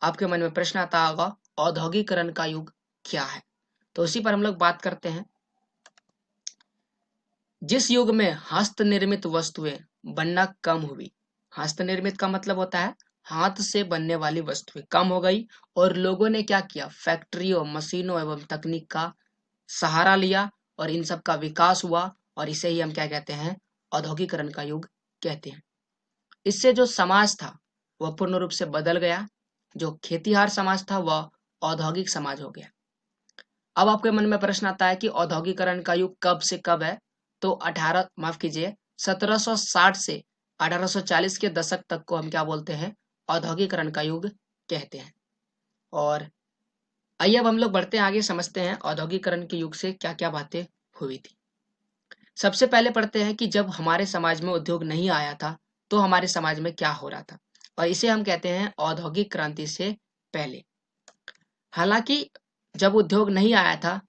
आपके मन में प्रश्न आता होगा औद्योगिकरण का युग क्या है। तो उसी पर हम लोग बात करते हैं। जिस युग में हस्त निर्मित वस्तुएं बनना कम हुई, हस्त निर्मित का मतलब होता है हाथ से बनने वाली वस्तुएं कम हो गई और लोगों ने क्या किया, फैक्ट्रियों, मशीनों एवं तकनीक का सहारा लिया और इन सब का विकास हुआ और इसे ही हम क्या कहते हैं, औद्योगिकरण का युग कहते हैं। इससे जो समाज था वह पूर्ण रूप से बदल गया। जो खेतीहार समाज था वह औद्योगिक समाज हो गया। अब आपके मन में प्रश्न आता है कि औद्योगिकरण का युग कब से कब है। तो 1760 से 1840 के दशक तक को हम क्या बोलते हैं, औद्योगिकरण का युग कहते हैं। और आइए अब हम लोग बढ़ते हैं आगे, समझते हैं औद्योगिकरण के युग से क्या क्या बातें हुई थी। सबसे पहले पढ़ते हैं कि जब हमारे समाज में उद्योग नहीं आया था तो हमारे समाज में क्या हो रहा था, और इसे हम कहते हैं औद्योगिक क्रांति से पहले। हालांकि जब उद्योग नहीं आया था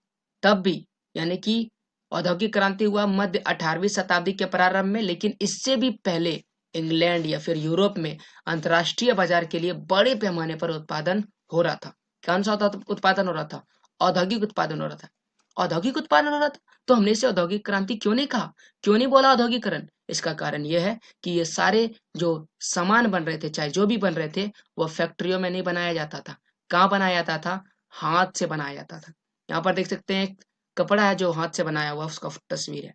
तब भी, यानी कि औद्योगिक क्रांति हुआ मध्य 18वीं शताब्दी के प्रारंभ में, लेकिन इससे भी पहले इंग्लैंड या फिर यूरोप में अंतर्राष्ट्रीय बाजार के लिए बड़े पैमाने पर उत्पादन हो रहा था। कौन सा उत्पादन हो रहा था, औद्योगिक उत्पादन हो रहा था। औद्योगिक उत्पादन हो रहा था तो हमने इसे औद्योगिक क्रांति क्यों नहीं कहा, क्यों नहीं बोला औद्योगिकरण। इसका कारण यह है कि ये सारे जो सामान बन रहे थे, चाहे जो भी बन रहे थे, वो फैक्ट्रियों में नहीं बनाया जाता था। कहाँ बनाया जाता था, हाथ से बनाया जाता था। यहाँ पर देख सकते हैं एक कपड़ा है जो हाथ से बनाया हुआ, उसका तस्वीर है,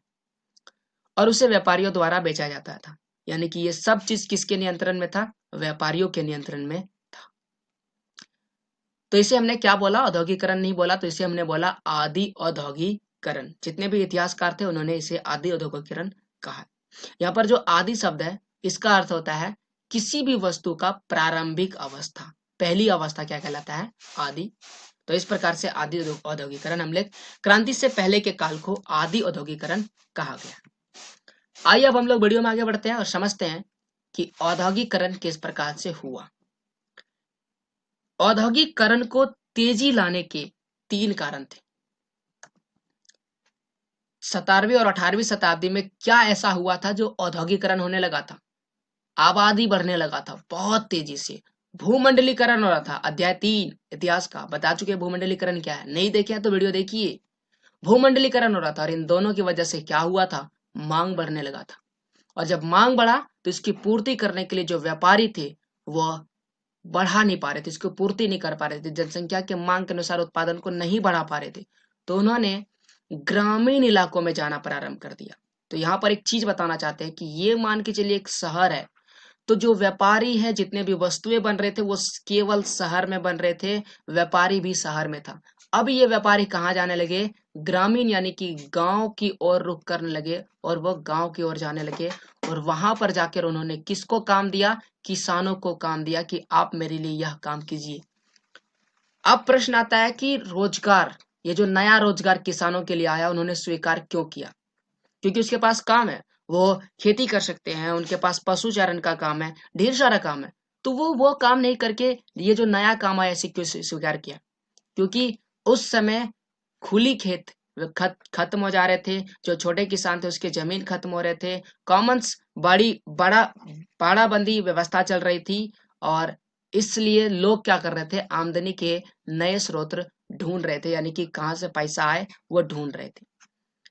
और उसे व्यापारियों द्वारा बेचा जाता था। यानी कि ये सब चीज किसके नियंत्रण में था, व्यापारियों के नियंत्रण में था। तो इसे हमने क्या बोला, औद्योगिकरण नहीं बोला, तो इसे हमने बोला आदि औद्योगिकरण। जितने भी इतिहासकार थे उन्होंने इसे आदि औद्योगिकरण कहा। यहाँ पर जो आदि शब्द है इसका अर्थ होता है किसी भी वस्तु का प्रारंभिक अवस्था, पहली अवस्था क्या कहलाता है, आदि। तो इस प्रकार से आदि औद्योगिकरण, हम लोग क्रांति से पहले के काल को आदि औद्योगिकरण कहा गया। आइए अब हम लोग वीडियो में आगे बढ़ते हैं और समझते हैं कि औद्योगिकरण किस प्रकार से हुआ। औद्योगिकरण को तेजी लाने के 3 कारण थे। 17वीं और 18वीं शताब्दी में क्या ऐसा हुआ था जो औद्योगिकरण होने लगा था, आबादी बढ़ने लगा था बहुत तेजी से, भूमंडलीकरण हो रहा था। अध्याय 3 इतिहास का बता चुके भूमंडलीकरण क्या है, नहीं देखे हैं तो वीडियो देखिए। भूमंडलीकरण हो रहा था और इन दोनों की वजह से क्या हुआ था, मांग बढ़ने लगा था। और जब मांग बढ़ा तो इसकी पूर्ति करने के लिए जो व्यापारी थे वह बढ़ा नहीं पा रहे थे, इसको पूर्ति नहीं कर पा रहे थे, जनसंख्या के मांग के अनुसार उत्पादन को नहीं बढ़ा पा रहे थे। तो उन्होंने ग्रामीण इलाकों में जाना प्रारंभ कर दिया। तो यहाँ पर एक चीज बताना चाहते हैं कि ये मान के चलिए एक शहर है, तो जो व्यापारी है, जितने भी वस्तुएं बन रहे थे वो केवल शहर में बन रहे थे, व्यापारी भी शहर में था। अब ये व्यापारी कहाँ जाने लगे, ग्रामीण यानी कि गांव की ओर रुख करने लगे, और वो गांव की ओर जाने लगे। और वहां पर जाकर उन्होंने किसको काम दिया, किसानों को काम दिया कि आप मेरे लिए यह काम कीजिए। अब प्रश्न आता है कि रोजगार, ये जो नया रोजगार किसानों के लिए आया, उन्होंने स्वीकार क्यों किया, क्योंकि उसके पास काम है, वो खेती कर सकते हैं, उनके पास पशु चारण का काम है, ढेर सारा काम है। तो वो काम नहीं करके ये जो नया काम आया इसे क्यों स्वीकार किया, क्योंकि उस समय खुली खेत खत्म हो जा रहे थे, जो छोटे किसान थे उसके जमीन खत्म हो रहे थे, कॉमन्स बड़ी बड़ा बाड़ाबंदी व्यवस्था चल रही थी, और इसलिए लोग क्या कर रहे थे, आमदनी के नए स्रोत ढूंढ रहे थे, यानी कि कहाँ से पैसा आए वो ढूंढ रहे थे।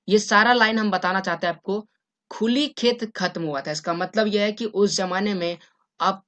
ये सारा लाइन हम बताना चाहते हैं आपको, खुली खेत खत्म हुआ था, इसका मतलब यह है कि उस जमाने में आप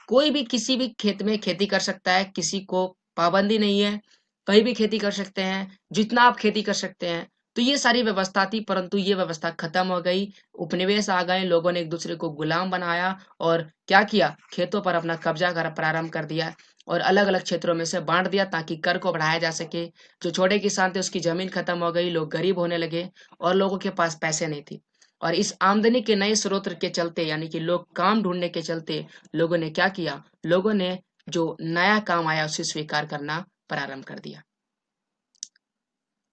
कोई भी किसी भी खेत में खेती कर सकता है, किसी को पाबंदी नहीं है, कहीं भी खेती कर सकते हैं, जितना आप खेती कर सकते हैं। तो ये सारी व्यवस्था थी, परंतु ये व्यवस्था खत्म हो गई, उपनिवेश आ गए, लोगों ने एक दूसरे को गुलाम बनाया और क्या किया, खेतों पर अपना कब्जा कर प्रारंभ कर दिया और अलग अलग क्षेत्रों में से बांट दिया ताकि कर को बढ़ाया जा सके। जो छोटे किसान थे उसकी जमीन खत्म हो गई, लोग गरीब होने लगे और लोगों के पास पैसे नहीं थे। और इस आमदनी के नए स्रोत के चलते, यानी कि लोग काम ढूंढने के चलते, लोगों ने क्या किया, लोगों ने जो नया काम आया उसे स्वीकार करना प्रारंभ कर दिया।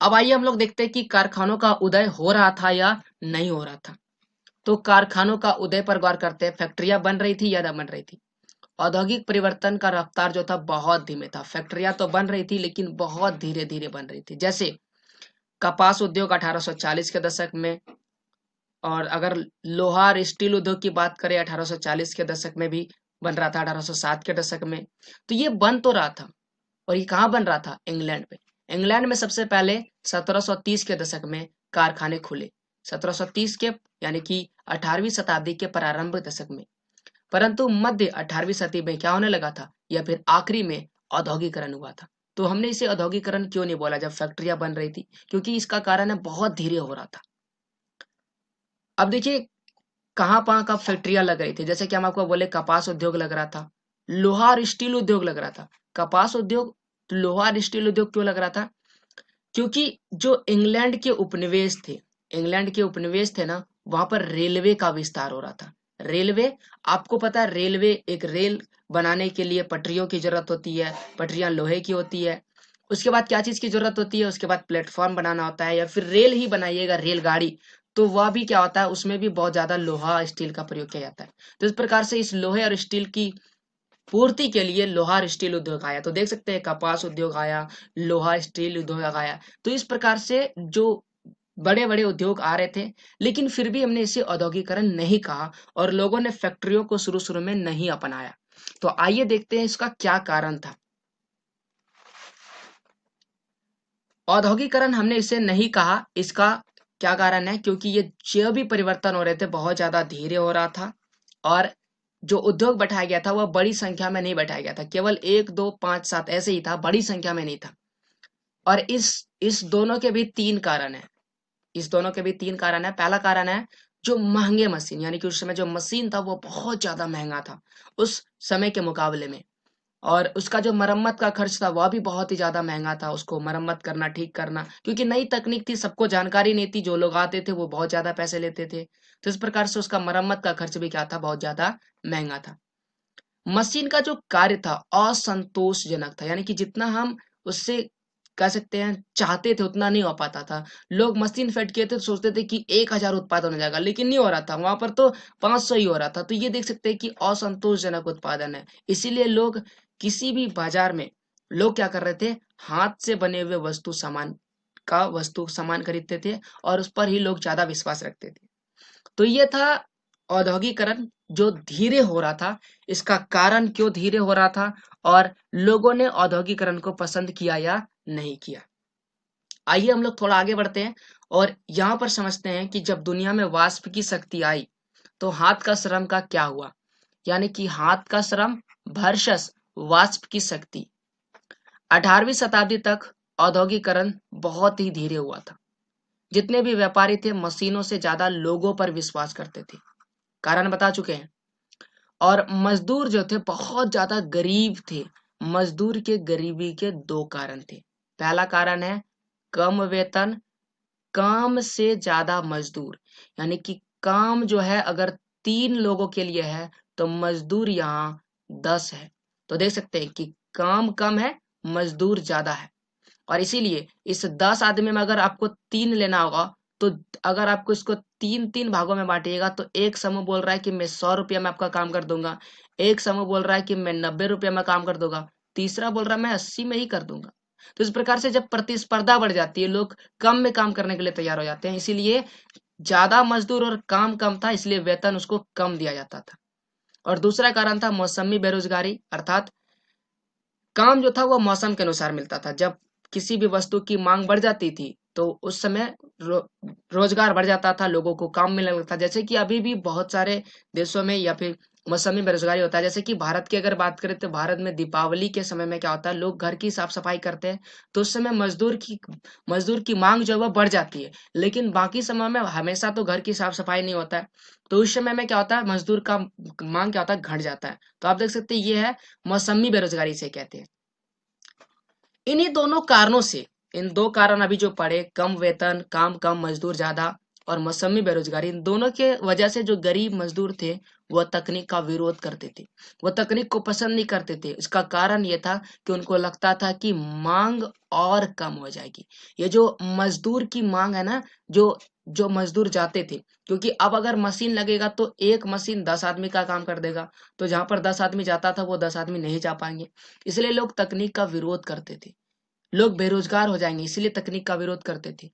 अब आइए हम लोग देखते हैं कि कारखानों का उदय हो रहा था या नहीं हो रहा था। तो कारखानों का उदय पर गौर करते हैं, फैक्ट्रियां बन रही थी या ना बन रही थी। औद्योगिक परिवर्तन का रफ्तार जो था बहुत धीमे था, फैक्ट्रियां तो बन रही थी लेकिन बहुत धीरे धीरे बन रही थी। जैसे कपास उद्योग 1840 के दशक में, और अगर लोहा और स्टील उद्योग की बात करें 1840 के दशक में भी बन रहा था 1807 के दशक में। तो ये बन तो रहा था, और ये कहाँ बन रहा था? इंग्लैंड पे। इंग्लैंड में सबसे पहले 1730 के दशक में कारखाने खुले, 1730 के यानी कि 18वीं शताब्दी के प्रारंभिक दशक में। परंतु मध्य 18वीं सदी में क्या होने लगा था, या फिर आखिरी में औद्योगिकरण हुआ था। तो हमने इसे औद्योगिकरण क्यों नहीं बोला जब फैक्ट्रियां बन रही थी? क्योंकि इसका कारण है बहुत धीरे हो रहा था। अब देखिए कहाँ कहाँ का फैक्ट्रियां लग रही थी, जैसे कि हम आपको बोले कपास उद्योग लग रहा था, लोहा और स्टील उद्योग लग रहा था। कपास उद्योग, लोहा और स्टील उद्योग क्यों लग रहा था? क्योंकि जो इंग्लैंड के उपनिवेश थे, इंग्लैंड के उपनिवेश थे ना, वहां पर रेलवे का विस्तार हो रहा था। रेलवे, आपको पता है रेलवे, एक रेल बनाने के लिए पटरियों की जरूरत होती है, पटरियां लोहे की होती है। उसके बाद क्या चीज की जरूरत होती है? उसके बाद प्लेटफॉर्म बनाना होता है, या फिर रेल ही बनाइएगा, रेलगाड़ी, तो वह भी क्या होता है, उसमें भी बहुत ज्यादा लोहा स्टील का प्रयोग किया जाता है। तो इस प्रकार से इस लोहे और स्टील की पूर्ति के लिए लोहा और स्टील उद्योग आया। तो देख सकते हैं कपास उद्योग आया, लोहा स्टील उद्योग आया। तो इस प्रकार से जो बड़े बड़े उद्योग आ रहे थे, लेकिन फिर भी हमने इसे औद्योगिकरण नहीं कहा, और लोगों ने फैक्ट्रियों को शुरू शुरू में नहीं अपनाया। तो आइए देखते हैं इसका क्या कारण था। औद्योगिकरण हमने इसे नहीं कहा, इसका क्या कारण है? क्योंकि ये जो भी परिवर्तन हो रहे थे बहुत ज्यादा धीरे हो रहा था, और जो उद्योग बैठाया गया था वह बड़ी संख्या में नहीं बैठाया गया था, केवल 1 2 5 7 ऐसे ही था, बड़ी संख्या में नहीं था। और इस दोनों के भी तीन कारण है, इस दोनों के भी तीन कारण है। पहला कारण है जो महंगे मशीन, यानी कि उस समय जो मशीन था वो बहुत ज्यादा महंगा था उस समय के मुकाबले में, और उसका जो मरम्मत का खर्च था वह भी बहुत ही ज्यादा महंगा था, उसको मरम्मत करना, ठीक करना, क्योंकि नई तकनीक थी, सबको जानकारी नहीं थी, जो लोग आते थे वो बहुत ज्यादा पैसे लेते थे। तो इस प्रकार से उसका मरम्मत का खर्च भी क्या था, बहुत ज्यादा महंगा था। मशीन का जो कार्य था असंतोषजनक था, यानी कि जितना हम उससे कह सकते हैं चाहते थे उतना नहीं हो पाता था। लोग मशीन फिट किए थे तो सोचते थे कि 1000 उत्पादन हो जाएगा, लेकिन नहीं हो रहा था, वहां पर तो 500 ही हो रहा था। तो ये देख सकते हैं कि असंतोषजनक उत्पादन है। इसीलिए लोग किसी भी बाजार में लोग क्या कर रहे थे, हाथ से बने हुए वस्तु सामान खरीदते थे, और उस पर ही लोग ज्यादा विश्वास रखते थे। तो ये था औद्योगिकरण जो धीरे हो रहा था, इसका कारण क्यों धीरे हो रहा था, और लोगों ने औद्योगिकरण को पसंद किया या नहीं किया। आइए हम लोग थोड़ा आगे बढ़ते हैं, और यहाँ पर समझते हैं कि जब दुनिया में वाष्प की शक्ति आई तो हाथ का श्रम का क्या हुआ, यानी कि हाथ का श्रम वर्सेस वाष्प की शक्ति। 18वीं शताब्दी तक औद्योगिकरण बहुत ही धीरे हुआ था। जितने भी व्यापारी थे मशीनों से ज्यादा लोगों पर विश्वास करते थे, कारण बता चुके हैं। और मजदूर जो थे बहुत ज्यादा गरीब थे। मजदूर के गरीबी के दो कारण थे। पहला कारण है कम वेतन, काम से ज्यादा मजदूर, यानी कि काम जो है अगर 3 लोगों के लिए है तो मजदूर यहाँ 10 है। तो देख सकते हैं कि काम कम है, मजदूर ज्यादा है। और इसीलिए इस 10 आदमी में अगर आपको 3 लेना होगा, तो अगर आपको इसको 3 3 भागों में बांटिएगा तो एक समूह बोल रहा है कि मैं 100 रुपया में आपका काम कर दूंगा, एक समूह बोल रहा है कि मैं 90 रुपया में काम कर दूंगा, तीसरा बोल रहा है मैं 80 में ही कर दूंगा। तो इस प्रकार से जब प्रतिस्पर्धा बढ़ जाती है, लोग कम में काम करने के लिए तैयार हो जाते हैं। इसीलिए ज्यादा मजदूर और काम कम था, इसलिए वेतन उसको कम दिया जाता था। और दूसरा कारण था मौसमी बेरोजगारी, अर्थात काम जो था वो मौसम के अनुसार मिलता था। जब किसी भी वस्तु की मांग बढ़ जाती थी तो उस समय रोजगार बढ़ जाता था, लोगों को काम मिलने लगता था। जैसे कि अभी भी बहुत सारे देशों में या फिर मौसमी बेरोजगारी होता है। जैसे कि भारत की अगर बात करें तो भारत में दीपावली के समय में क्या होता है, लोग घर की साफ सफाई करते हैं, तो उस समय मजदूर की मांग जो है वह बढ़ जाती है। लेकिन बाकी समय में हमेशा तो घर की साफ सफाई नहीं होता है, तो उस समय में क्या होता है, मजदूर का मांग क्या होता है, घट जाता है। तो आप देख सकते हैं ये है मौसमी बेरोजगारी से कहते हैं। इन्हीं दोनों कारणों से, इन दो कारण अभी जो पढ़े, कम वेतन, काम कम, मजदूर ज्यादा, और मौसमी बेरोजगारी, इन दोनों के वजह से जो गरीब मजदूर थे वह तकनीक का विरोध करते थे, वह तकनीक को पसंद नहीं करते थे। इसका कारण ये था कि उनको लगता था कि मांग और कम हो जाएगी। ये जो मजदूर की मांग है ना, जो जो मजदूर जाते थे, क्योंकि अब अगर मशीन लगेगा तो एक मशीन 10 आदमी का काम कर देगा, तो जहां पर 10 आदमी जाता था वो 10 आदमी नहीं जा पाएंगे। इसलिए लोग तकनीक का विरोध करते थे। लोग बेरोजगार हो जाएंगे, इसलिए तकनीक का विरोध करते थे।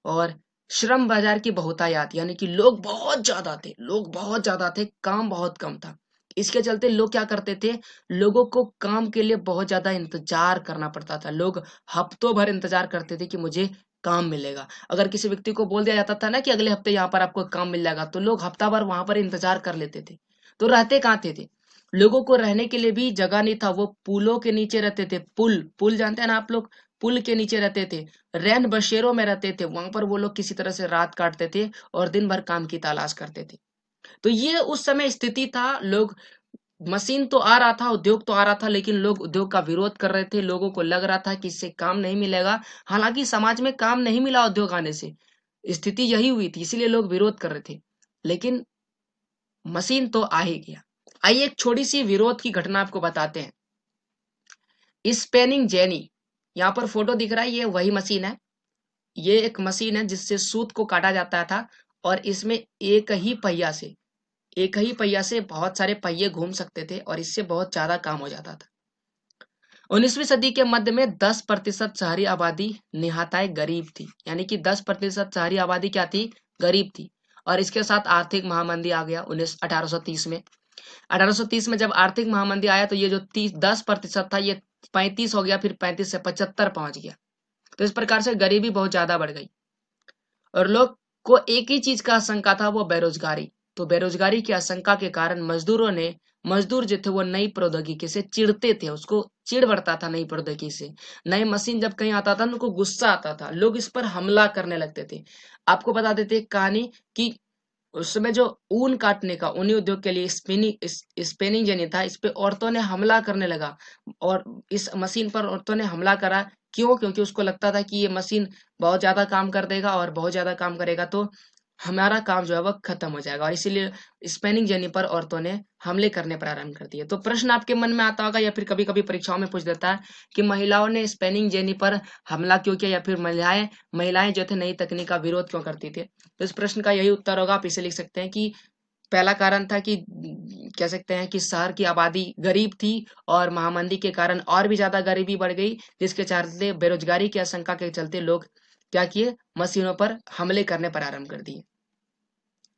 और श्रम बाजार की बहुतायात, यानी कि लोग बहुत ज्यादा थे, काम बहुत कम था, इसके चलते लोग क्या करते थे, लोगों को काम के लिए बहुत ज्यादा इंतजार करना पड़ता था। लोग हफ्तों भर इंतजार करते थे कि मुझे काम मिलेगा। अगर किसी व्यक्ति को बोल दिया जाता था ना कि अगले हफ्ते यहाँ पर आपको काम मिल जाएगा, तो लोग हफ्ता भर वहां पर इंतजार कर लेते थे। तो रहते कहाँ थे? लोगों को रहने के लिए भी जगह नहीं था, वो पुलों के नीचे रहते थे। पुल पुल जानते हैं ना आप लोग? पुल के नीचे रहते थे, रैन बसेरों में रहते थे। वहां पर वो लोग किसी तरह से रात काटते थे और दिन भर काम की तलाश करते थे। तो ये उस समय स्थिति था। लोग, मशीन तो आ रहा था, उद्योग तो आ रहा था, लेकिन लोग उद्योग का विरोध कर रहे थे। लोगों को लग रहा था कि इससे काम नहीं मिलेगा। हालांकि समाज में काम नहीं मिला उद्योग आने से, स्थिति यही हुई थी, इसीलिए लोग विरोध कर रहे थे। लेकिन मशीन तो आ ही गया। आइए एक छोटी सी विरोध की घटना आपको बताते हैं। स्पेनिंग जेनी, यहाँ पर फोटो दिख रहा है, ये वही मशीन है। ये एक मशीन है जिससे सूत को काटा जाता था, और इसमें एक ही पहिया से बहुत सारे पहिए घूम सकते थे, और इससे बहुत ज्यादा काम हो जाता था। 19वीं सदी के मध्य में 10% शहरी आबादी निहाताए गरीब थी। यानी कि 10% शहरी आबादी क्या थी? गरीब थी। और इसके साथ आर्थिक महामंदी आ गया 1830 में। 1830 में जब आर्थिक महामंदी आया, तो ये जो 10% था, ये 35 हो गया, फिर 35 से 75 पहुंच गया। तो इस प्रकार से गरीबी बहुत ज्यादा बढ़ गई, और लोग को एक ही चीज का आशंका था, वो बेरोजगारी। तो बेरोजगारी की आशंका के कारण मजदूर जो थे वो नई प्रौद्योगिकी से चिढ़ते थे, उसको चिढ़ बढ़ता था नई प्रौद्योगिकी से। नई मशीन जब कहीं आता था, उनको गुस्सा आता था, लोग इस पर हमला करने लगते थे। आपको बता देते एक कहानी कि उस समय जो ऊन काटने का, ऊनी उद्योग के लिए स्पेनिंग जेनी था, इस पे औरतों ने हमला करने लगा। और इस मशीन पर औरतों ने हमला करा। क्यों? क्योंकि उसको लगता था कि ये मशीन बहुत ज्यादा काम कर देगा, और बहुत ज्यादा काम करेगा तो हमारा काम जो है वह खत्म हो जाएगा, और इसीलिए स्पेनिंग जेनी पर औरतों ने हमले करने प्रारंभ कर दिए। तो प्रश्न आपके मन में आता होगा, या फिर कभी कभी परीक्षाओं में पूछ देता है कि महिलाओं ने स्पेनिंग जेनी पर हमला क्यों किया, या फिर महिलाएं जो थे नई तकनीक का विरोध क्यों करती थी। तो इस प्रश्न का यही उत्तर होगा। आप इसे लिख सकते हैं कि पहला कारण था कि कह सकते हैं कि शहर की आबादी गरीब थी, और महामंदी के कारण और भी ज्यादा गरीबी बढ़ गई, जिसके चलते बेरोजगारी की आशंका के चलते लोग क्या किए? मशीनों पर हमले करने प्रारंभ कर दिए।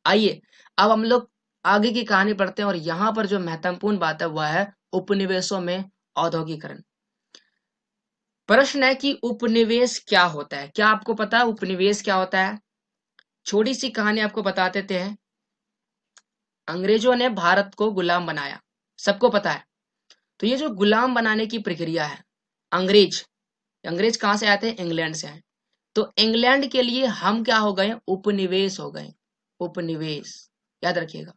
आइए अब हम लोग आगे की कहानी पढ़ते हैं, और यहाँ पर जो महत्वपूर्ण बात है वह है उपनिवेशों में औद्योगिकरण। प्रश्न है कि उपनिवेश क्या होता है? क्या आपको पता है उपनिवेश क्या होता है? छोटी सी कहानी आपको बता देते हैं। अंग्रेजों ने भारत को गुलाम बनाया, सबको पता है। तो ये जो गुलाम बनाने की प्रक्रिया है, अंग्रेज अंग्रेज कहाँ से आए थे? इंग्लैंड से आए। तो इंग्लैंड के लिए हम क्या हो गए? उपनिवेश हो गए। उपनिवेश, याद रखिएगा।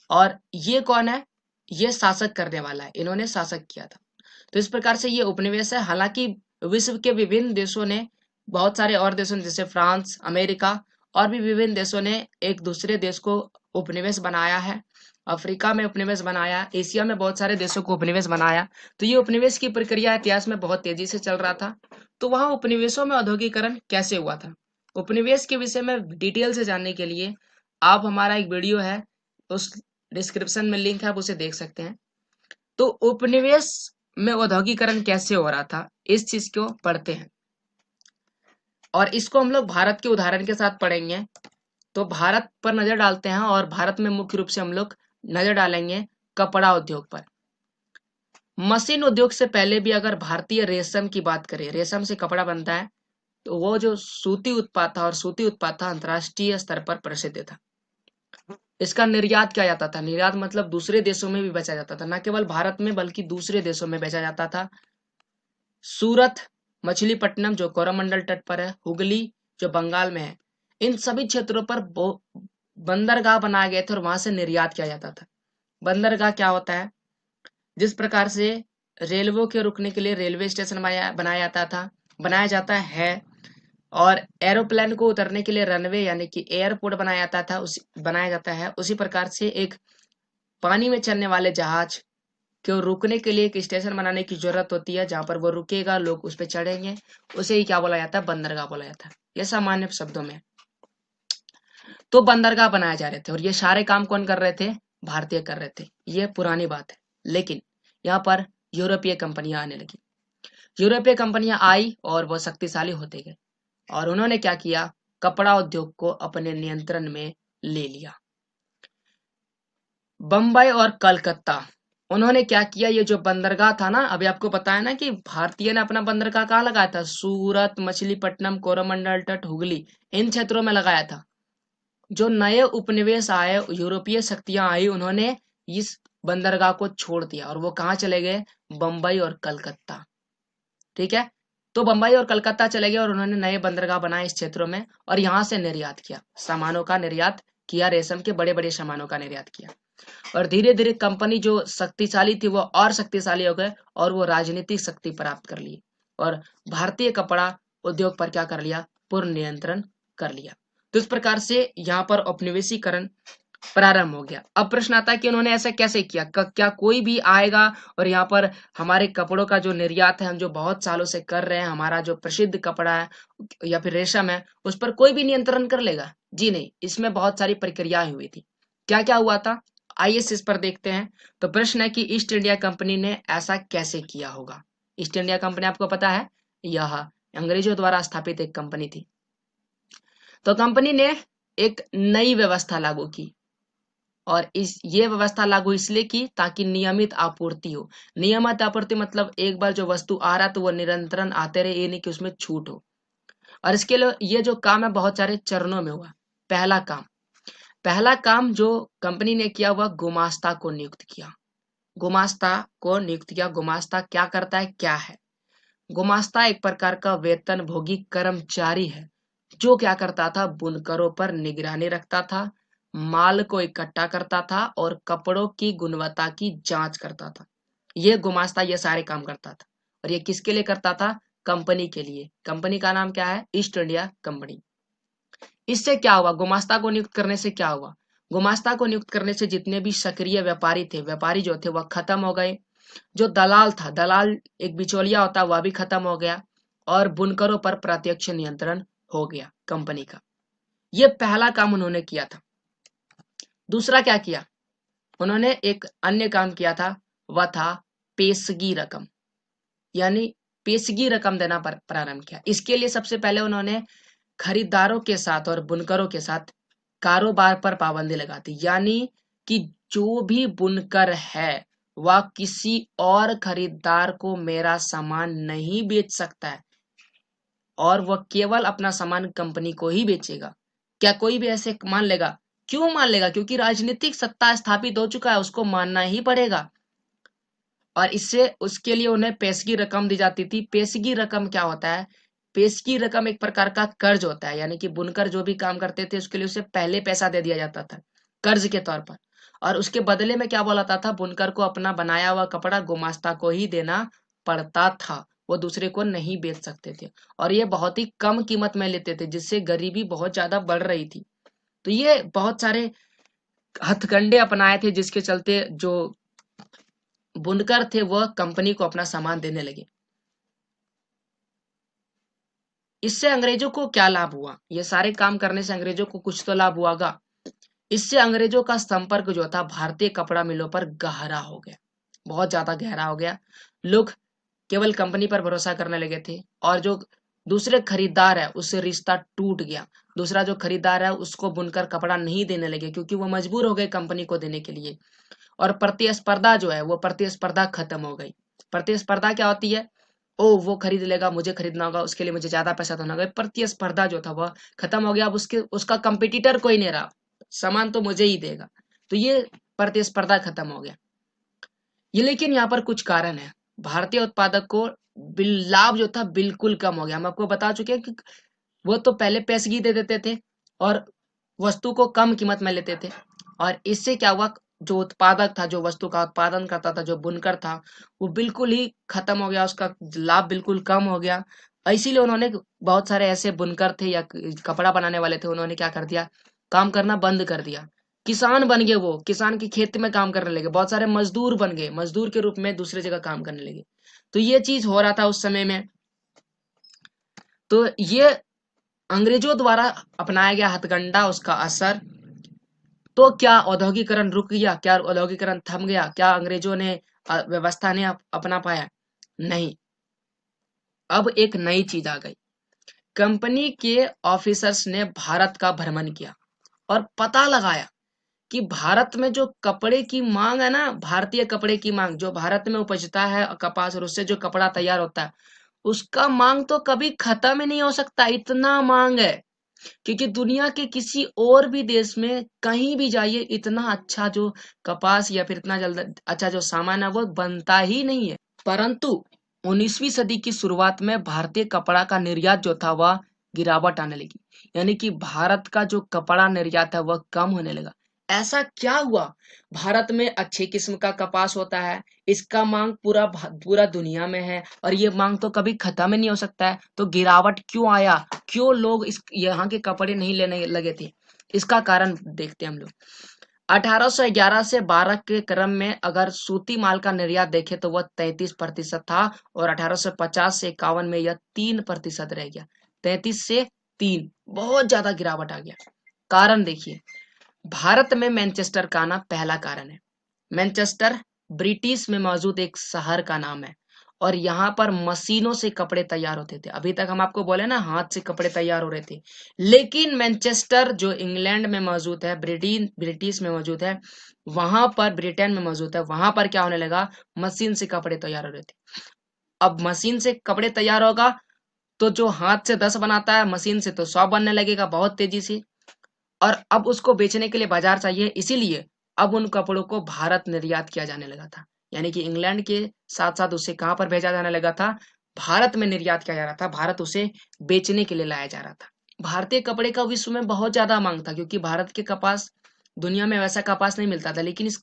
और ये कौन है? ये शासक करने वाला है, इन्होंने शासक किया था। तो इस प्रकार से ये उपनिवेश है। हालांकि विश्व के विभिन्न देशों ने, बहुत सारे और देशों ने, जैसे फ्रांस, अमेरिका और भी विभिन्न देशों ने एक दूसरे देश को उपनिवेश बनाया है। अफ्रीका में उपनिवेश बनाया, एशिया में बहुत सारे देशों को उपनिवेश बनाया। तो ये उपनिवेश की प्रक्रिया इतिहास में बहुत तेजी से चल रहा था। तो वहां उपनिवेशों में औद्योगिकरण कैसे हुआ था, उपनिवेश के विषय में डिटेल से जानने के लिए आप, हमारा एक वीडियो है, उस डिस्क्रिप्शन में लिंक है, आप उसे देख सकते हैं। तो उपनिवेश में औद्योगिकरण कैसे हो रहा था, इस चीज को पढ़ते हैं, और इसको हम लोग भारत के उदाहरण के साथ पढ़ेंगे। तो भारत पर नजर डालते हैं, और भारत में मुख्य रूप से हम लोग नजर डालेंगे कपड़ा उद्योग पर। मशीन उद्योग से पहले भी अगर भारतीय रेशम की बात करें, रेशम से कपड़ा बनता है, तो वो जो सूती उत्पाद था, और सूती उत्पाद था अंतरराष्ट्रीय स्तर पर प्रसिद्ध था। इसका निर्यात किया जाता था। निर्यात मतलब दूसरे देशों में भी बेचा जाता था, न केवल भारत में बल्कि दूसरे देशों में बेचा जाता था। सूरत, मछलीपट्टनम जो कोरोमंडल तट पर है, हुगली जो बंगाल में है, इन सभी क्षेत्रों पर बंदरगाह बनाए गए थे, और वहां से निर्यात किया जाता था। बंदरगाह क्या होता है? जिस प्रकार से रेलवे के रुकने के लिए रेलवे स्टेशन बनाया जाता है, और एरोप्लेन को उतरने के लिए रनवे यानी कि एयरपोर्ट बनाया जाता है, उसी प्रकार से एक पानी में चलने वाले जहाज को रुकने के लिए एक स्टेशन बनाने की जरूरत होती है, जहां पर वो रुकेगा, लोग उस पर चढ़ेंगे। उसे ही क्या बोला जाता है? बंदरगाह बोला जाता है। ये सामान्य शब्दों में। तो बंदरगाह बनाए जा रहे थे, और ये सारे काम कौन कर रहे थे? भारतीय कर रहे थे। ये पुरानी बात है। लेकिन यहाँ पर यूरोपीय कंपनियां आने लगी। यूरोपीय कंपनियां आई और वो शक्तिशाली होते गए, और उन्होंने क्या किया? कपड़ा उद्योग को अपने नियंत्रण में ले लिया। बम्बई और कलकत्ता, उन्होंने क्या किया, ये जो बंदरगाह था ना, अभी आपको पता है ना कि भारतीय ने अपना बंदरगाह कहाँ लगाया था, सूरत, मछलीपट्टनम, कोरोमंडल तट, हुगली, इन क्षेत्रों में लगाया था। जो नए उपनिवेश आए, यूरोपीय शक्तियां आई, उन्होंने इस बंदरगाह को छोड़ दिया और वो कहाँ चले गए, बम्बई और कलकत्ता। ठीक है, तो बम्बई और कलकत्ता चले गए और उन्होंने नए बंदरगाह बनाए इस क्षेत्रों में और यहाँ से निर्यात किया, सामानों का निर्यात किया, रेशम के बड़े बड़े सामानों का निर्यात किया। और धीरे धीरे कंपनी जो शक्तिशाली थी वो और शक्तिशाली हो गए और वो राजनीतिक शक्ति प्राप्त कर ली और भारतीय कपड़ा उद्योग पर क्या कर लिया, पूर्ण नियंत्रण कर लिया। तो इस प्रकार से यहाँ पर औपनिवेशीकरण प्रारंभ हो गया। अब प्रश्न आता है कि उन्होंने ऐसा कैसे किया, क्या कोई भी आएगा और यहाँ पर हमारे कपड़ों का जो निर्यात है, हम जो बहुत सालों से कर रहे हैं, हमारा जो प्रसिद्ध कपड़ा है या फिर रेशम है, उस पर कोई भी नियंत्रण कर लेगा? जी नहीं, इसमें बहुत सारी प्रक्रियाएं हुई थी। क्या क्या हुआ था, आइए इस पर देखते हैं। तो प्रश्न है कि ईस्ट इंडिया कंपनी ने ऐसा कैसे किया होगा। ईस्ट इंडिया कंपनी आपको पता है, यह अंग्रेजों द्वारा स्थापित एक कंपनी थी। तो कंपनी ने एक नई व्यवस्था लागू की और ये व्यवस्था लागू इसलिए की ताकि नियमित आपूर्ति हो। नियमित आपूर्ति मतलब एक बार जो वस्तु आ रहा है तो वो निरंतरण आते रहे, ये नहीं कि उसमें छूट हो। और इसके लिए ये जो काम है बहुत सारे चरणों में हुआ। पहला काम जो कंपनी ने किया हुआ, गुमास्ता को नियुक्त किया। गुमास्ता क्या करता है, क्या है? गुमास्ता एक प्रकार का वेतन भोगी कर्मचारी है जो क्या करता था, बुनकरों पर निगरानी रखता था, माल को इकट्ठा करता था और कपड़ों की गुणवत्ता की जांच करता था। ये गुमास्ता ये सारे काम करता था और ये किसके लिए करता था, कंपनी के लिए। कंपनी का नाम क्या है, ईस्ट इंडिया कंपनी। इससे क्या हुआ, गुमास्ता को नियुक्त करने से क्या हुआ, गुमास्ता को नियुक्त करने से जितने भी सक्रिय व्यापारी थे, व्यापारी जो थे वह खत्म हो गए। जो दलाल था, दलाल एक बिचौलिया होता है, वह भी खत्म हो गया और बुनकरों पर प्रत्यक्ष नियंत्रण हो गया कंपनी का। ये पहला काम उन्होंने किया था। दूसरा क्या किया, उन्होंने एक अन्य काम किया था, वह था पेशगी रकम, यानी पेशगी रकम देना प्रारंभ किया। इसके लिए सबसे पहले उन्होंने खरीदारों के साथ और बुनकरों के साथ कारोबार पर पाबंदी लगा दी, यानी कि जो भी बुनकर है वह किसी और खरीदार को मेरा सामान नहीं बेच सकता है और वह केवल अपना सामान कंपनी को ही बेचेगा। क्या कोई भी ऐसे मान लेगा? क्यों मान लेगा, क्योंकि राजनीतिक सत्ता स्थापित हो चुका है, उसको मानना ही पड़ेगा। और इससे उसके लिए उन्हें पेशगी रकम दी जाती थी। पेशगी रकम क्या होता है, पेशगी रकम एक प्रकार का कर्ज होता है, यानी कि बुनकर जो भी काम करते थे उसके लिए उसे पहले पैसा दे दिया जाता था कर्ज के तौर पर, और उसके बदले में क्या बोला जाता था, बुनकर को अपना बनाया हुआ कपड़ा गुमास्ता को ही देना पड़ता था, वो दूसरे को नहीं बेच सकते थे और ये बहुत ही कम कीमत में लेते थे, जिससे गरीबी बहुत ज्यादा बढ़ रही थी। तो ये बहुत सारे हथकंडे अपनाए थे जिसके चलते जो बुनकर थे वह कंपनी को अपना सामान देने लगे। इससे अंग्रेजों को क्या लाभ हुआ, ये सारे काम करने से अंग्रेजों को कुछ तो लाभ हुआगा। इससे अंग्रेजों का संपर्क जो था भारतीय कपड़ा मिलों पर गहरा हो गया, बहुत ज्यादा गहरा हो गया। लोग केवल कंपनी पर भरोसा करने लगे थे और जो दूसरे खरीदार है उससे रिश्ता टूट गया। दूसरा जो खरीदार है उसको बुनकर कपड़ा नहीं देने लगे क्योंकि वो मजबूर हो गए कंपनी को देने के लिए। और प्रतिस्पर्धा जो है वो प्रतिस्पर्धा खत्म हो गई। प्रतिस्पर्धा क्या होती है, ओ वो खरीद लेगा, मुझे खरीदना होगा, उसके लिए मुझे ज्यादा पैसा देना होगा। प्रतिस्पर्धा जो था वह खत्म हो गया। अब उसके उसका कंपटीटर कोई नहीं रहा, सामान तो मुझे ही देगा। तो ये प्रतिस्पर्धा खत्म हो गया। ये लेकिन यहाँ पर कुछ कारण है, भारतीय उत्पादक को लाभ जो था बिल्कुल कम हो गया। हम आपको बता चुके हैं कि वो तो पहले पेशगी दे देते थे और वस्तु को कम कीमत में लेते थे और इससे क्या हुआ, जो उत्पादक था, जो वस्तु का उत्पादन करता था, जो बुनकर था, वो बिल्कुल ही खत्म हो गया, उसका लाभ बिल्कुल कम हो गया। इसीलिए उन्होंने बहुत सारे ऐसे बुनकर थे या कपड़ा बनाने वाले थे, उन्होंने क्या कर दिया, काम करना बंद कर दिया। किसान बन गए, वो किसान की खेत में काम करने लगे, बहुत सारे मजदूर बन गए, मजदूर के रूप में दूसरी जगह काम करने लगे। तो ये चीज हो रहा था उस समय में। तो ये अंग्रेजों द्वारा अपनाया गया हथकंडा, उसका असर। तो क्या औद्योगिकरण रुक गया, क्या औद्योगिकरण थम गया, क्या अंग्रेजों ने व्यवस्था ने अपना पाया? नहीं। अब एक नई चीज आ गई, कंपनी के ऑफिसर्स ने भारत का भ्रमण किया और पता लगाया कि भारत में जो कपड़े की मांग है ना, भारतीय कपड़े की मांग जो भारत में उपजता है कपास और उससे जो कपड़ा तैयार होता है, उसका मांग तो कभी खत्म ही नहीं हो सकता, इतना मांग है। क्योंकि दुनिया के किसी और भी देश में कहीं भी जाइए, इतना अच्छा जो कपास या फिर इतना जल्द अच्छा जो सामान है वो बनता ही नहीं है। परंतु 19वीं सदी की शुरुआत में भारतीय कपड़ा का निर्यात जो था वह गिरावट आने लगी, यानी कि भारत का जो कपड़ा निर्यात है वह कम होने लगा। ऐसा क्या हुआ? भारत में अच्छी किस्म का कपास होता है, इसका मांग पूरा दुनिया में है और ये मांग तो कभी खत्म ही नहीं हो सकता है, तो गिरावट क्यों आया? क्यों लोग इस यहाँ के कपड़े नहीं लेने लगे थे? इसका कारण देखते हैं हम लोग। 1811 से 12 के क्रम में अगर सूती माल का निर्यात देखें तो वह 33% था और 1850 से 51 में यह 3% रह गया। 33 से 3, बहुत ज्यादा गिरावट आ गया। कारण देखिए, भारत में मैनचेस्टर का आना पहला कारण है। मैनचेस्टर ब्रिटिश में मौजूद एक शहर का नाम है और यहाँ पर मशीनों से कपड़े तैयार होते थे। अभी तक हम आपको बोले ना, हाथ से कपड़े तैयार हो रहे थे, लेकिन मैनचेस्टर जो इंग्लैंड में मौजूद है, ब्रिटिश में मौजूद है, वहां पर ब्रिटेन में मौजूद है, वहां पर क्या होने लगा, मशीन से कपड़े तैयार हो रहे थे। अब मशीन से कपड़े तैयार होगा तो जो हाथ से 10 बनाता है, मशीन से तो 100 बनने लगेगा बहुत तेजी से। और अब उसको बेचने के लिए बाजार चाहिए, इसीलिए अब उन कपड़ों को भारत निर्यात किया जाने लगा था। यानी कि इंग्लैंड के साथ साथ उसे कहां पर भेजा जाने लगा था, भारत में निर्यात किया जा रहा था, भारत उसे बेचने के लिए लाया जा रहा था। भारतीय कपड़े का विश्व में बहुत ज्यादा मांग था, क्योंकि भारत के कपास, दुनिया में वैसा कपास नहीं मिलता था। लेकिन इस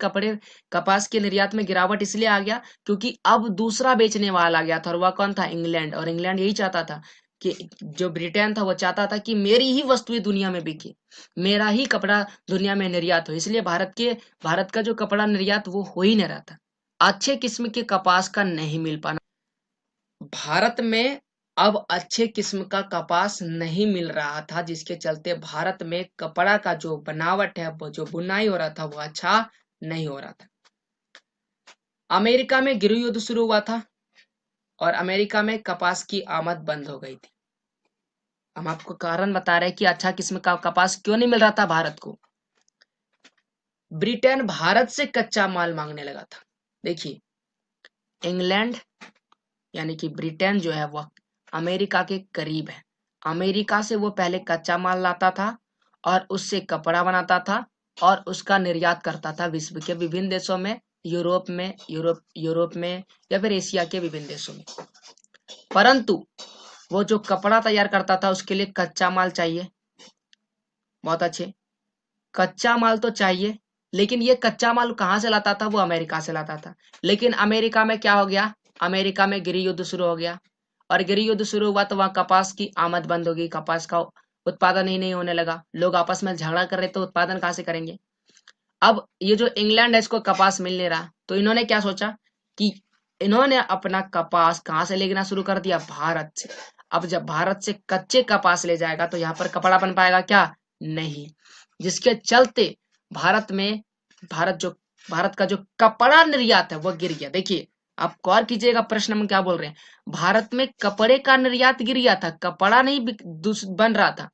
कपास के निर्यात में गिरावट इसलिए आ गया क्योंकि अब दूसरा बेचने वाला आ गया था, और वह कौन था, इंग्लैंड। और इंग्लैंड यही चाहता था कि जो ब्रिटेन था वो चाहता था कि मेरी ही वस्तुएं दुनिया में बिके, मेरा ही कपड़ा दुनिया में निर्यात हो, इसलिए भारत का जो कपड़ा निर्यात वो हो ही नहीं रहा था। अच्छे किस्म के कपास का नहीं मिल पाना, भारत में अब अच्छे किस्म का कपास नहीं मिल रहा था, जिसके चलते भारत में कपड़ा का जो बनावट है, वो जो बुनाई हो रहा था वो अच्छा नहीं हो रहा था। अमेरिका में गृह युद्ध शुरू हुआ था और अमेरिका में कपास की आमद बंद हो गई थी। हम आपको कारण बता रहे हैं कि अच्छा किस्म का कपास क्यों नहीं मिल रहा था भारत को। ब्रिटेन भारत से कच्चा माल मांगने लगा था। देखिए, इंग्लैंड यानी कि ब्रिटेन जो है वह अमेरिका के करीब है। अमेरिका से वो पहले कच्चा माल लाता था और उससे कपड़ा बनाता था और उसका निर्यात करता था विश्व के विभिन्न देशों में, यूरोप में या फिर एशिया के विभिन्न देशों में। परंतु वो जो कपड़ा तैयार करता था उसके लिए कच्चा माल चाहिए, बहुत अच्छे, कच्चा माल तो चाहिए, लेकिन ये कच्चा माल कहाँ से लाता था, वो अमेरिका से लाता था। लेकिन अमेरिका में क्या हो गया, अमेरिका में गृह युद्ध शुरू हो गया और गृह युद्ध शुरू हुआ तो वहां कपास की आमद बंद हो गई, कपास का उत्पादन ही नहीं होने लगा, लोग आपस में झगड़ा कर रहे तो उत्पादन कहाँ से करेंगे। अब ये जो इंग्लैंड है इसको कपास मिल नहीं रहा, तो इन्होंने क्या सोचा कि इन्होंने अपना कपास कहाँ से लेना शुरू कर दिया, भारत से। अब जब भारत से कच्चे कपास ले जाएगा तो यहाँ पर कपड़ा बन पाएगा क्या, नहीं, जिसके चलते भारत में भारत का जो कपड़ा निर्यात है वह गिर गया। देखिए, आप गौर कीजिएगा प्रश्न में क्या बोल रहे हैं, भारत में कपड़े का निर्यात गिर गया था, कपड़ा नहीं बन रहा था,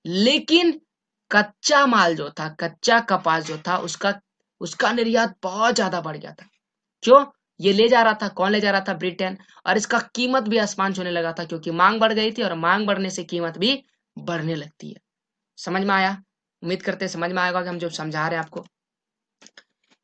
लेकिन कच्चा माल जो था, कच्चा कपास जो था, उसका उसका निर्यात बहुत ज्यादा बढ़ गया था। क्यों? ये ले जा रहा था, कौन ले जा रहा था, ब्रिटेन। और इसका कीमत भी आसमान छूने लगा था, क्योंकि मांग बढ़ गई थी और मांग बढ़ने से कीमत भी बढ़ने लगती है। समझ में आया? उम्मीद करते हैं समझ में आएगा कि हम जो समझा रहे हैं आपको।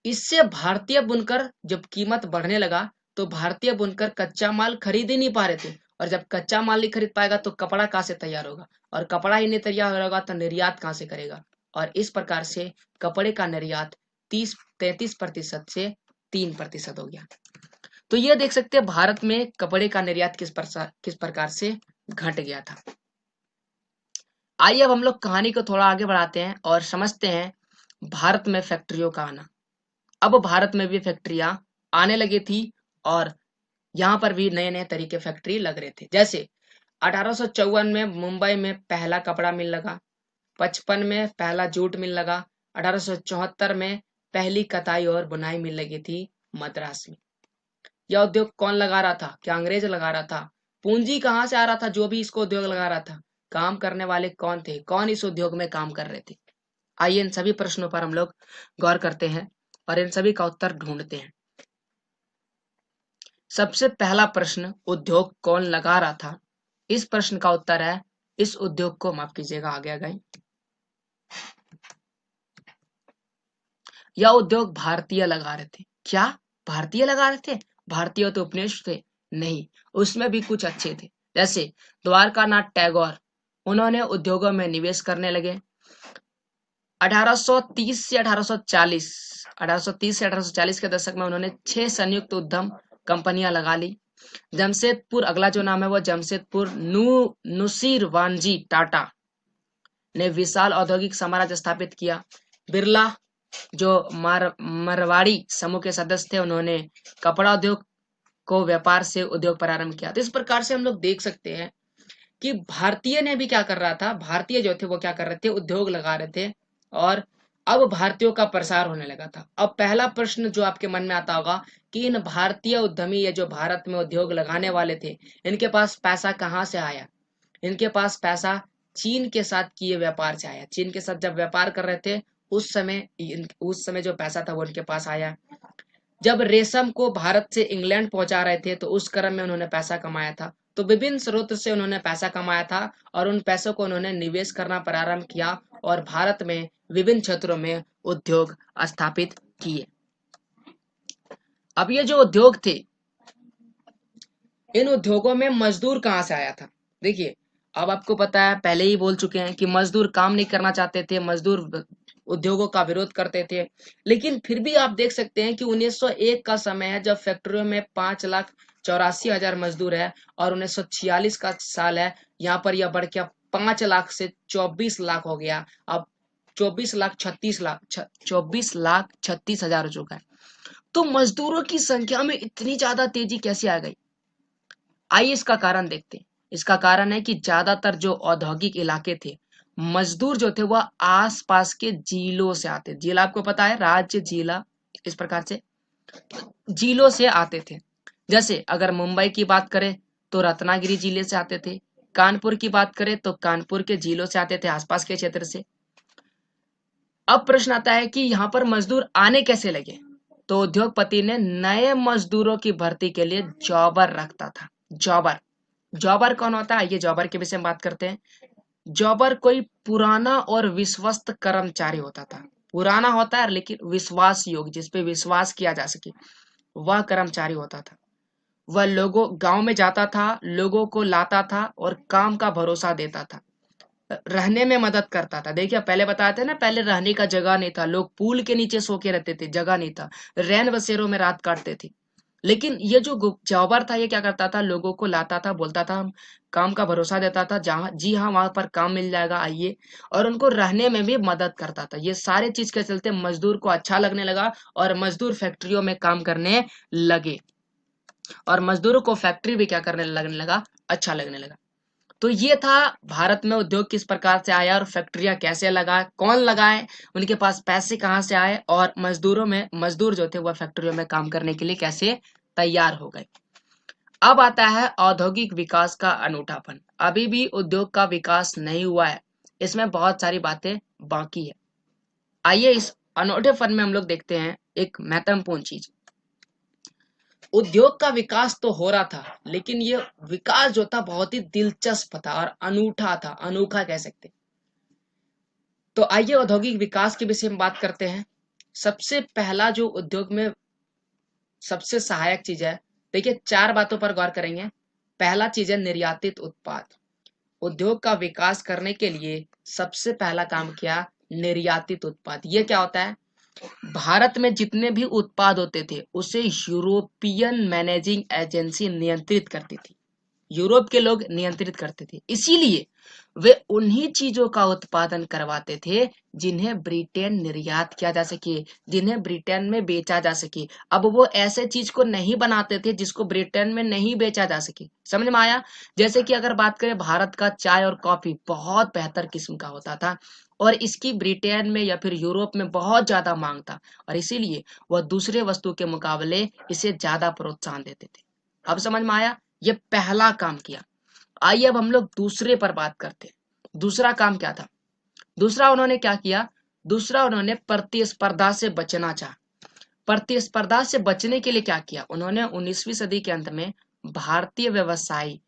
इससे भारतीय बुनकर जब कीमत बढ़ने लगा तो भारतीय बुनकर कच्चा माल खरीद ही नहीं पा रहे थे, और जब कच्चा माल नहीं खरीद पाएगा तो कपड़ा कहाँ से तैयार होगा, और कपड़ा ही नहीं तैयार होगा तो निर्यात कहाँ से करेगा। और इस प्रकार से कपड़े का निर्यात 33% से 3% हो गया। तो ये देख सकते हैं भारत में कपड़े का निर्यात किस प्रकार से घट गया था। आइए अब हम लोग कहानी को थोड़ा आगे बढ़ाते हैं और समझते हैं भारत में फैक्ट्रियों का आना। अब भारत में भी फैक्ट्रियां आने लगी थी और यहाँ पर भी नए नए तरीके फैक्ट्री लग रहे थे। जैसे 1854 में मुंबई में पहला कपड़ा मिल लगा, 55 में पहला जूट मिल लगा, 1874 में पहली कताई और बुनाई मिल लगी थी मद्रास में। यह उद्योग कौन लगा रहा था, क्या अंग्रेज लगा रहा था? पूंजी कहाँ से आ रहा था, जो भी इसको उद्योग लगा रहा था, काम करने वाले कौन थे, कौन इस उद्योग में काम कर रहे थे? आइए इन सभी प्रश्नों पर हम लोग गौर करते हैं और इन सभी का उत्तर ढूंढते हैं। सबसे पहला प्रश्न, उद्योग कौन लगा रहा था? इस प्रश्न का उत्तर है, इस उद्योग को, माफ कीजिएगा आ गया गई, यह उद्योग भारतीय लगा रहे थे। क्या भारतीय लगा रहे थे? भारतीय तो उपनिवेश थे? नहीं, उसमें भी कुछ अच्छे थे। जैसे द्वारकानाथ टैगोर, उन्होंने उद्योगों में निवेश करने लगे। 1830 से 1840 1830 से 1840 के दशक में उन्होंने 6 संयुक्त उद्यम कंपनियां लगा ली। जमशेदपुर, अगला जो नाम है वो जमशेदपुर नुसीरवानजी टाटा ने विशाल औद्योगिक साम्राज्य स्थापित किया। बिरला, जो मारवाड़ी समूह के सदस्य थे, उन्होंने कपड़ा उद्योग को व्यापार से उद्योग प्रारंभ किया। तो इस प्रकार से हम लोग देख सकते हैं कि भारतीय ने भी क्या कर रहा था, भारतीय जो थे वो क्या कर रहे थे, उद्योग लगा रहे थे और अब भारतीयों का प्रसार होने लगा था। अब पहला प्रश्न जो आपके मन में आता होगा कि इन भारतीय उद्यमी, ये जो भारत में उद्योग लगाने वाले थे, इनके पास पैसा कहाँ से आया? इनके पास पैसा चीन के साथ किए व्यापार से आया। चीन के साथ जब व्यापार कर रहे थे उस समय जो पैसा था वो उनके पास आया। जब रेशम को भारत से इंग्लैंड पहुंचा रहे थे तो उस क्रम में उन्होंने पैसा कमाया था। तो विभिन्न स्रोत से उन्होंने पैसा कमाया था और उन पैसों को उन्होंने निवेश करना प्रारंभ किया और भारत में विभिन्न क्षेत्रों में उद्योग स्थापित किए। अब ये जो उद्योग थे, इन उद्योगों में मजदूर कहाँ से आया था? देखिए, अब आपको पता है, पहले ही बोल चुके हैं कि मजदूर काम नहीं करना चाहते थे, मजदूर उद्योगों का विरोध करते थे। लेकिन फिर भी आप देख सकते हैं कि 1901 का समय है जब फैक्ट्रियों में 5,84,000 मजदूर है और 1946 का साल है, यहाँ पर यह बढ़ के 5 लाख से 24 लाख हो गया। अब 24,36,000 हो चुका है। तो मजदूरों की संख्या में इतनी ज्यादा तेजी कैसे आ गई? आइए इसका कारण देखते हैं। इसका कारण है कि ज्यादातर जो औद्योगिक इलाके थे, मजदूर जो थे वह आसपास के जिलों से आते। जिला आपको पता है, राज्य, जिला, इस प्रकार से जिलों से आते थे। जैसे अगर मुंबई की बात करें तो रत्नागिरी जिले से आते थे, कानपुर की बात करें तो कानपुर के जिलों से आते थे, आसपास के क्षेत्र से। अब प्रश्न आता है कि यहाँ पर मजदूर आने कैसे लगे? तो उद्योगपति ने नए मजदूरों की भर्ती के लिए जॉबर रखता था। जॉबर, जॉबर कौन होता है? ये जॉबर के विषय में बात करते हैं। जॉबर कोई पुराना और विश्वस्त कर्मचारी होता था। पुराना होता है लेकिन विश्वास योग्य, जिसपे विश्वास किया जा सके, वह कर्मचारी होता था। वह लोगों गांव में जाता था, लोगों को लाता था और काम का भरोसा देता था, रहने में मदद करता था। देखिए पहले बताए थे ना, पहले रहने का जगह नहीं था, लोग पुल के नीचे सो के रहते थे, जगह नहीं था, रैन बसेरों में रात काटते थे। लेकिन ये जो जॉबर था, ये क्या करता था, लोगों को लाता था, बोलता था, हम काम का भरोसा देता था, जहाँ जी हाँ वहां पर काम मिल जाएगा, आइए, और उनको रहने में भी मदद करता था। ये सारे चीज के चलते मजदूर को अच्छा लगने लगा और मजदूर फैक्ट्रियों में काम करने लगे और मजदूरों को फैक्ट्री भी क्या करने लगने लगा, अच्छा लगने लगा। तो ये था भारत में उद्योग किस प्रकार से आया और फैक्ट्रियां कैसे लगाए, कौन लगाए, उनके पास पैसे कहाँ से आए और मजदूर जो थे वह फैक्ट्रियों में काम करने के लिए कैसे तैयार हो गए। अब आता है औद्योगिक विकास का अनूठापन। अभी भी उद्योग का विकास नहीं हुआ है, इसमें बहुत सारी बातें बाकी है। आइए इस अनूठेपन में हम लोग देखते हैं एक महत्वपूर्ण चीज। उद्योग का विकास तो हो रहा था, लेकिन ये विकास जो था बहुत ही दिलचस्प था और अनूठा था, अनोखा कह सकते। तो आइए औद्योगिक विकास के विषय में बात करते हैं। सबसे पहला जो उद्योग में सबसे सहायक चीज है, देखिए 4 बातों पर गौर करेंगे। पहला चीज है निर्यातित उत्पाद। उद्योग का विकास करने के लिए सबसे पहला काम किया निर्यातित उत्पाद। ये क्या होता है? भारत में जितने भी उत्पाद होते थे उसे यूरोपियन मैनेजिंग एजेंसी नियंत्रित करती थी। यूरोप के लोग नियंत्रित करते थे, इसीलिए वे उन्हीं चीजों का उत्पादन करवाते थे जिन्हें ब्रिटेन निर्यात किया जा सके, जिन्हें ब्रिटेन में बेचा जा सके। अब वो ऐसे चीज को नहीं बनाते थे जिसको ब्रिटेन में नहीं बेचा जा सके। समझ में आया? जैसे कि अगर बात करें, भारत का चाय और कॉफी बहुत बेहतर किस्म का होता था और इसकी ब्रिटेन में या फिर यूरोप में बहुत ज्यादा मांग था और इसीलिए वह दूसरे वस्तु के मुकाबले इसे ज्यादा प्रोत्साहन देते थे। अब समझ में आया? ये पहला काम किया। आइए अब हम लोग दूसरे पर बात करते हैं। दूसरा काम क्या था? दूसरा उन्होंने क्या किया? दूसरा, उन्होंने प्रतिस्पर्धा से बचना चाहा। प्रतिस्पर्धा से बचने के लिए क्या किया, उन्होंने 19वीं सदी के अंत में भारतीय व्यवसायी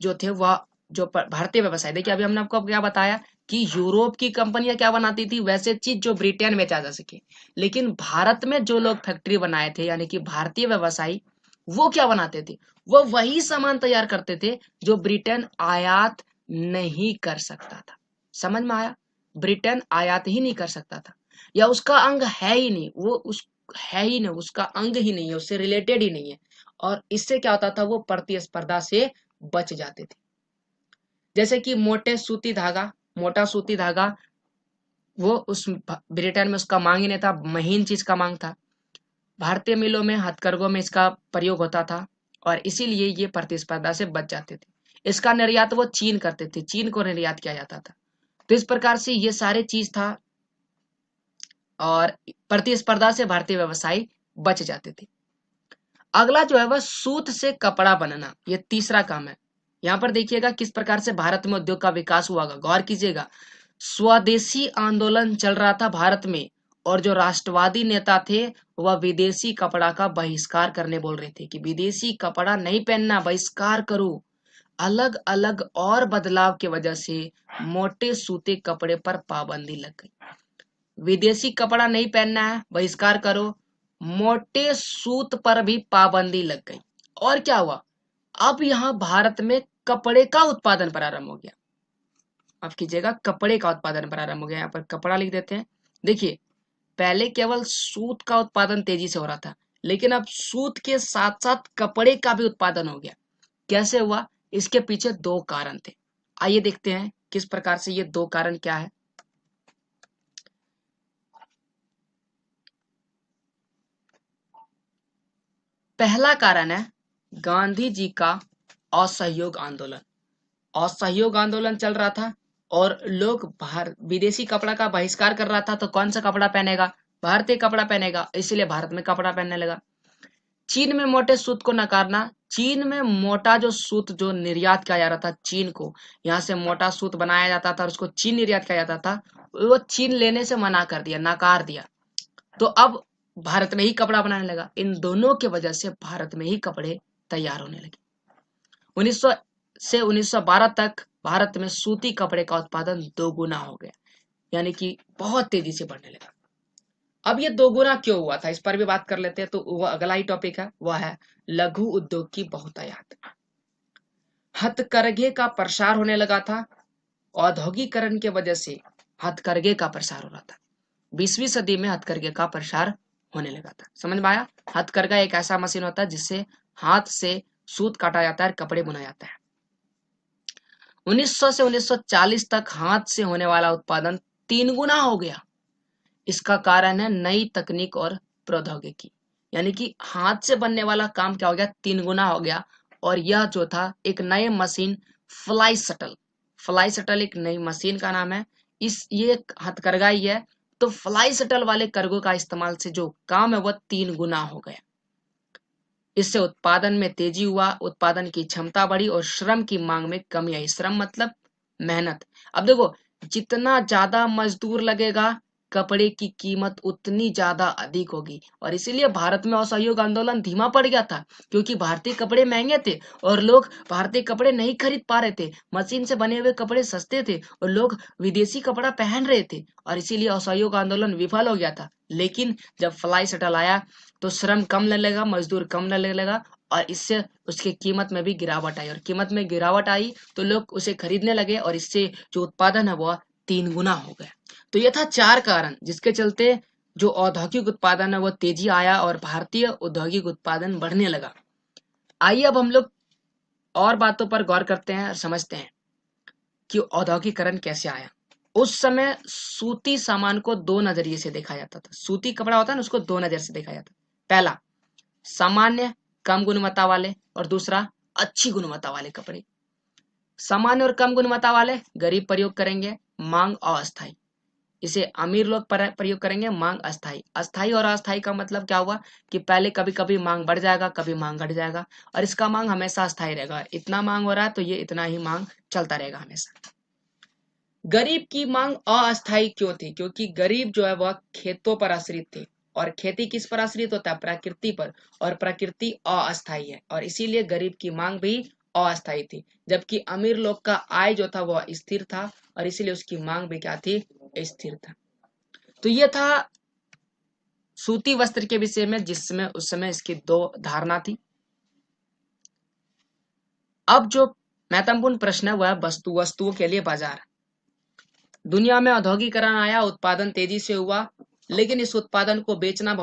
जो थे वह भारतीय व्यवसाय, देखिए अभी हमने आपको क्या बताया कि यूरोप की कंपनियां क्या बनाती थी, वैसे चीज जो ब्रिटेन में जा सके, लेकिन भारत में जो लोग फैक्ट्री बनाए थे यानी कि भारतीय व्यवसायी, वो क्या बनाते थे, वो वही सामान तैयार करते थे जो ब्रिटेन आयात नहीं कर सकता था। समझ में आया, ब्रिटेन आयात ही नहीं कर सकता था, या उसका अंग है ही नहीं, वो उस है ही नहीं, उसका अंग ही नहीं है, उससे रिलेटेड ही नहीं है, और इससे क्या होता था, वो प्रतिस्पर्धा से बच जाते थे। जैसे कि मोटा सूती धागा, वो उस ब्रिटेन में उसका मांग ही नहीं था, महीन चीज का मांग था। भारतीय मिलों में, हथकरघों में इसका प्रयोग होता था, और इसीलिए ये प्रतिस्पर्धा से बच जाते थे। इसका निर्यात वो चीन करते थे, चीन को निर्यात किया जाता था। तो इस प्रकार से ये सारे चीज था, और प्रतिस्पर्धा से भारतीय व्यवसायी बच जाते थे। अगला जो है वह सूत से कपड़ा बनना, ये तीसरा काम है। यहाँ पर देखिएगा किस प्रकार से भारत में उद्योग का विकास हुआ, गौर कीजिएगा। स्वदेशी आंदोलन चल रहा था भारत में, और जो राष्ट्रवादी नेता थे वह विदेशी कपड़ा का बहिष्कार करने बोल रहे थे कि विदेशी कपड़ा नहीं पहनना, बहिष्कार करो। अलग अलग और बदलाव की वजह से मोटे सूते कपड़े पर पाबंदी लग गई। विदेशी कपड़ा नहीं पहनना है, बहिष्कार करो। मोटे सूत पर भी पाबंदी लग गई, और क्या हुआ, अब यहाँ भारत में कपड़े का उत्पादन प्रारंभ हो गया। अब कीजिएगा, कपड़े का उत्पादन प्रारंभ हो गया, यहाँ पर कपड़ा लिख देते हैं। देखिए, पहले केवल सूत का उत्पादन तेजी से हो रहा था, लेकिन अब सूत के साथ साथ कपड़े का भी उत्पादन हो गया। कैसे हुआ, इसके पीछे दो कारण थे। आइए देखते हैं किस प्रकार से ये दो कारण क्या है। पहला कारण है गांधी जी का असहयोग आंदोलन। असहयोग आंदोलन चल रहा था, और लोग बाहर विदेशी कपड़ा का बहिष्कार कर रहा था, तो कौन सा कपड़ा पहनेगा, भारतीय कपड़ा पहनेगा, इसलिए भारत में कपड़ा पहनने लगा। चीन में मोटे सूत को नकारना, चीन में मोटा जो सूत जो निर्यात किया जा रहा था चीन को, यहाँ से मोटा सूत बनाया जाता था और उसको चीन निर्यात किया जाता था, वो चीन लेने से मना कर दिया, नकार दिया। तो अब भारत में ही कपड़ा बनाने लगा। इन दोनों की वजह से भारत में ही कपड़े तैयार होने लगे। 1900 से 1912 तक भारत में सूती कपड़े का उत्पादन दोगुना हो गया, यानी कि बहुत तेजी से बढ़ने लगा। अब ये दोगुना क्यों हुआ था, इस पर भी बात कर लेते हैं। तो वह अगला ही टॉपिक है, वह है लघु उद्योग की बहुतायात। हथकरघे का प्रसार होने लगा था, औद्योगिकरण के वजह से हथकरघे का प्रसार हो रहा था। 20वीं सदी में हथकरघे का प्रसार होने लगा था। समझ में आया, हथकरघा एक ऐसा मशीन होता है जिससे हाथ से सूत काटा जाता है, कपड़े बुना जाता है। 1900 से 1940 तक हाथ से होने वाला उत्पादन 3 गुना हो गया। इसका कारण है नई तकनीक और प्रौद्योगिकी, यानी कि हाथ से बनने वाला काम क्या हो गया, 3 गुना हो गया। और यह जो था एक नए machine, fly shuttle, fly shuttle एक नई मशीन का नाम है। ये हथकरघा ही है। तो फ्लाई शटल वाले कर्गों का इस्तेमाल से जो काम है वह 3 गुना हो गया। इससे उत्पादन में तेजी हुआ, उत्पादन की क्षमता बढ़ी और श्रम की मांग में कमी आई। श्रम मतलब मेहनत। अब देखो, जितना ज्यादा मजदूर लगेगा, कपड़े की कीमत उतनी ज्यादा अधिक होगी, और इसीलिए भारत में असहयोग आंदोलन धीमा पड़ गया था, क्योंकि भारतीय कपड़े महंगे थे और लोग भारतीय कपड़े नहीं खरीद पा रहे थे। मशीन से बने हुए कपड़े सस्ते थे और लोग विदेशी कपड़ा पहन रहे थे, और इसीलिए असहयोग आंदोलन विफल हो गया था। लेकिन जब फ्लाई शटल आया तो श्रम कम लगने लगा, मजदूर कम लगने लगा, और इससे उसकी कीमत में भी गिरावट आई, और कीमत में गिरावट आई तो लोग उसे खरीदने लगे, और इससे जो उत्पादन है वह 3 गुना हो गया। तो यह था 4 कारण जिसके चलते जो औद्योगिक उत्पादन है वह तेजी आया और भारतीय औद्योगिक उत्पादन बढ़ने लगा। आइए अब हम लोग और बातों पर गौर करते हैं और समझते हैं कि औद्योगिकरण कैसे आया। उस समय सूती सामान को 2 नजरिए से देखा जाता था। सूती कपड़ा होता है ना, उसको 2 नजर से देखा जाता। पहला, सामान्य कम गुणवत्ता वाले, और दूसरा अच्छी गुणवत्ता वाले कपड़े। सामान्य और कम गुणवत्ता वाले गरीब प्रयोग करेंगे, मांग अस्थायी। इसे अमीर लोग प्रयोग करेंगे, मांग अस्थायी। अस्थायी और अस्थायी का मतलब क्या हुआ कि पहले कभी कभी मांग बढ़ जाएगा, कभी मांग घट जाएगा, और इसका मांग हमेशा अस्थायी रहेगा। इतना मांग हो रहा है तो ये इतना ही मांग चलता रहेगा हमेशा। गरीब की मांग अस्थायी क्यों थी? क्योंकि गरीब जो है वह खेतों पर आश्रित थे, और खेती किस पर आश्रित होता है? प्रकृति पर, और प्रकृति अस्थायी है, और इसीलिए गरीब की मांग भी अस्थायी थी। जबकि अमीर लोग का आय जो था वह स्थिर था, और इसीलिए उसकी मांग भी क्या थी? स्थिर था। तो ये था सूती वस्त्र के विषय में, जिसमें उस समय इसकी दो धारणा थी। अब जो महत्वपूर्ण प्रश्न है वह है वस्तुओं के लिए बाजार। दुनिया में औद्योगिकरण आया, उत्पादन तेजी से हुआ, लेकिन इस उत्पादन को बेचना बहुत